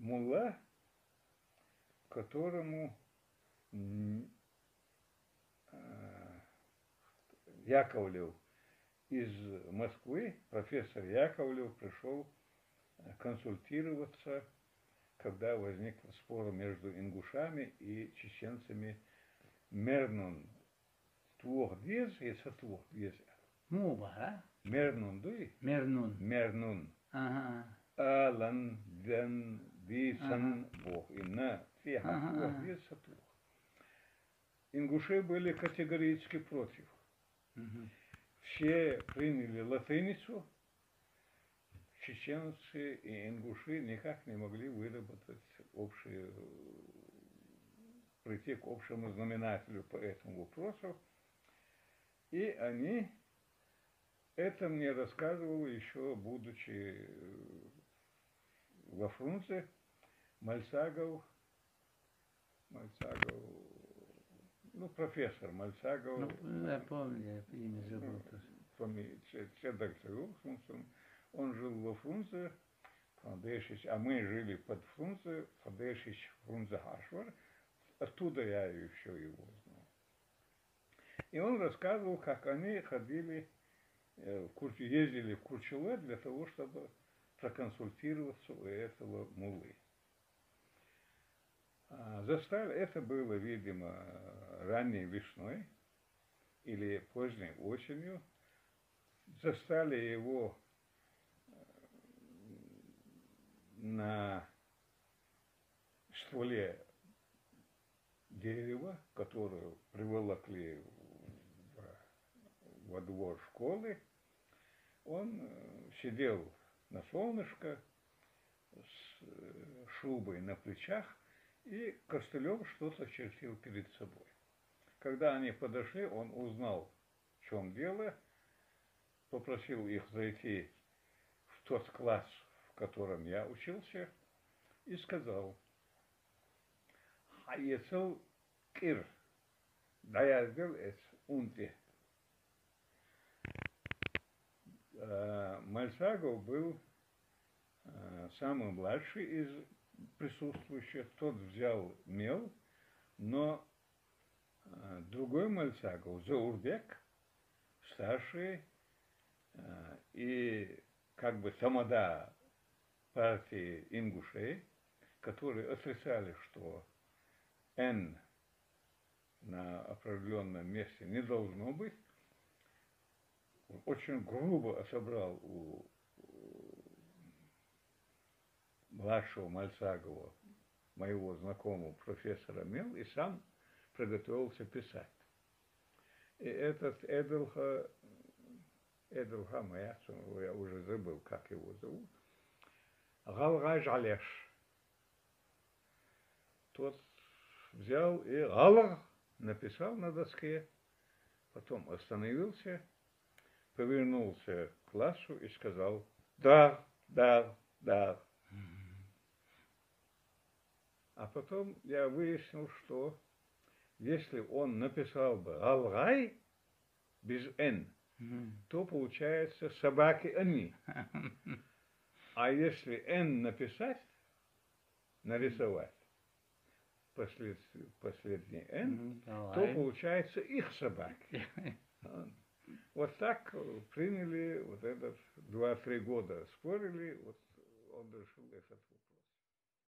мулла, которому Яковлев из Москвы, профессор Яковлев пришел консультироваться, когда возник спор между ингушами и чеченцами. Мернун твох двез и со твох двез. Муба, Мернун дуй. Мернун. Мернун. Ага. Алан ден висан бог. И на твеха твох двез со твох. Ингуши были категорически против. Все приняли латиницу, чеченцы и ингуши никак не могли выработать прийти к общему знаменателю по этому вопросу. И они, это мне рассказывал еще, будучи во Фрунзе, Мальцагов, профессор Мальцагов. Ну, я помню, я имя забыл тоже. Он жил во Фрунзе, а мы жили под Фрунзе, Фадешич Фрунзе Хашвар. Оттуда я еще его знал. И он рассказывал, как они ходили, ездили в Курчуле для того, чтобы проконсультироваться у этого муллы. Это было, видимо, ранней весной или поздней осенью. Застали его на стволе дерева, которое приволокли во двор школы. Он сидел на солнышко с шубой на плечах и костылем что-то чертил перед собой. Когда они подошли, он узнал, в чем дело, попросил их зайти в тот класс, в котором я учился, и сказал: Хайецел кир, да я сделал это унте. Мальцагов был самый младший из присутствующих. Тот взял мел, но другой Мальцагов, Заурбек, старший и как бы тамада партии ингушей, которые отрицали, что Н на определенном месте не должно быть, очень грубо отобрал у младшего Мальцагова, моего знакомого профессора Мел, и сам приготовился писать. И этот Эдельха Маяцун, я уже забыл, как его зовут, Галгай Жалеш, тот взял и Галар написал на доске, потом остановился, повернулся к классу и сказал: да. А потом я выяснил, что если он написал бы Алгай без Н, то получается собаки они. А если Н написать, нарисовать, последний Н, то получается их собаки. Вот так приняли, вот этот 2-3 года спорили, вот он решил этот вопрос.